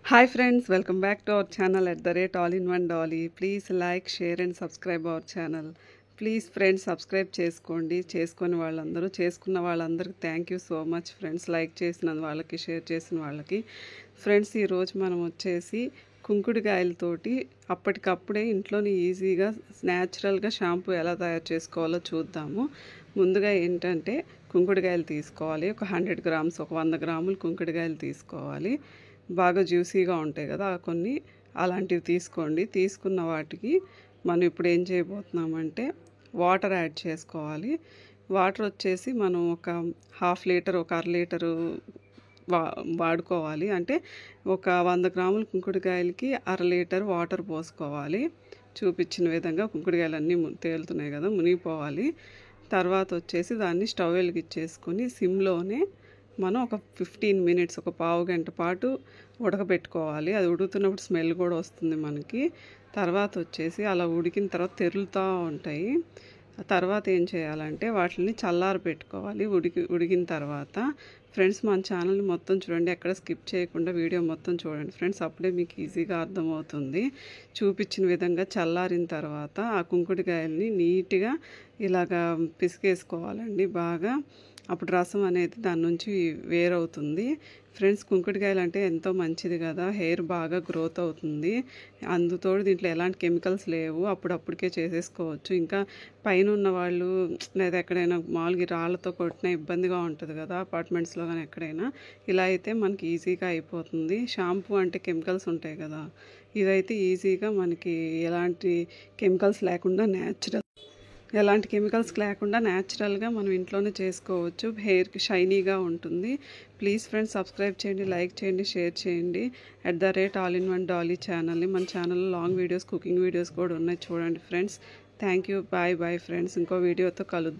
Hi friends, welcome back to our channel at the rate all in one dolly. Please like, share and subscribe our channel. Please friends subscribe చేసుకోండి. చేసుకున్న వాళ్ళందరికీ thank you so much friends. Like చేసిన వాళ్ళకి, share చేసిన వాళ్ళకి. Friends, ఈరోజు మనం వచ్చేసి కుంకుడుకాయలతోటి అప్పటికప్పుడే ఇంట్లోని ఈజీగా న్యాచురల్గా షాంపూ ఎలా తయారు చేసుకోవాలో చూద్దాము. ముందుగా ఏంటంటే కుంకుడుకాయలు తీసుకోవాలి. ఒక 100 గ్రామ్స్, ఒక 100 గ్రాములు కుంకుడుకాయలు తీసుకోవాలి. బాగా జ్యూసీగా ఉంటాయి కదా, కొన్ని అలాంటివి తీసుకోండి. తీసుకున్న వాటికి మనం ఇప్పుడు ఏం చేయబోతున్నామంటే వాటర్ యాడ్ చేసుకోవాలి. వాటర్ వచ్చేసి మనం ఒక 1/2 లీటర్, ఒక 1/2 లీటరు వాడుకోవాలి. అంటే ఒక 100 గ్రాముల కుంకుడుకాయలకి 1/2 లీటర్ వాటర్ పోసుకోవాలి. చూపించిన విధంగా కుంకుడుకాయలన్నీ తేలుతున్నాయి కదా, మునిగిపోవాలి. తర్వాత వచ్చేసి దాన్ని స్టవ్ వెలిగించేసుకొని సిమ్లోనే మనం ఒక 15 మినిట్స్, ఒక పావు గంట పాటు ఉడకబెట్టుకోవాలి. అది ఉడుకుతున్నప్పుడు స్మెల్ కూడా వస్తుంది మనకి. తర్వాత వచ్చేసి అలా ఉడికిన తర్వాత తెరులుతూ ఉంటాయి. తర్వాత ఏం చేయాలంటే వాటిని చల్లారి పెట్టుకోవాలి. ఉడికిన తర్వాత ఫ్రెండ్స్, మన ఛానల్ని మొత్తం చూడండి, ఎక్కడ స్కిప్ చేయకుండా వీడియో మొత్తం చూడండి ఫ్రెండ్స్. అప్పుడే మీకు ఈజీగా అర్థమవుతుంది. చూపించిన విధంగా చల్లారిన తర్వాత ఆ కుంకుడుకాయల్ని నీట్గా ఇలాగా పిసికేసుకోవాలండి బాగా. అప్పుడు రసం అనేది దాని నుంచి వేరవుతుంది. ఫ్రెండ్స్, కుంకుడుకాయలు అంటే ఎంతో మంచిది కదా, హెయిర్ బాగా గ్రోత్ అవుతుంది. అందుతోడు దీంట్లో ఎలాంటి కెమికల్స్ లేవు, అప్పుడప్పటికే చేసేసుకోవచ్చు. ఇంకా పైన ఉన్న వాళ్ళు లేదా ఎక్కడైనా మామూలుగా రాళ్ళతో కొట్టినా ఇబ్బందిగా ఉంటుంది కదా, అపార్ట్మెంట్స్లో కానీ ఎక్కడైనా. ఇలా అయితే మనకి ఈజీగా అయిపోతుంది. షాంపూ అంటే కెమికల్స్ ఉంటాయి కదా, ఇదైతే ఈజీగా మనకి ఎలాంటి కెమికల్స్ లేకుండా న్యాచురల్గా మనం ఇంట్లోనే చేసుకోవచ్చు. హెయిర్కి షైనీగా ఉంటుంది. ప్లీజ్ ఫ్రెండ్స్, సబ్స్క్రైబ్ చేయండి, లైక్ చేయండి, షేర్ చేయండి. @all in one dolly ఛానల్ని. మన ఛానల్లో లాంగ్ వీడియోస్, కుకింగ్ వీడియోస్ కూడా ఉన్నాయి, చూడండి friends. Thank you. Bye friends. ఇంకో వీడియోతో కలుద్దాం.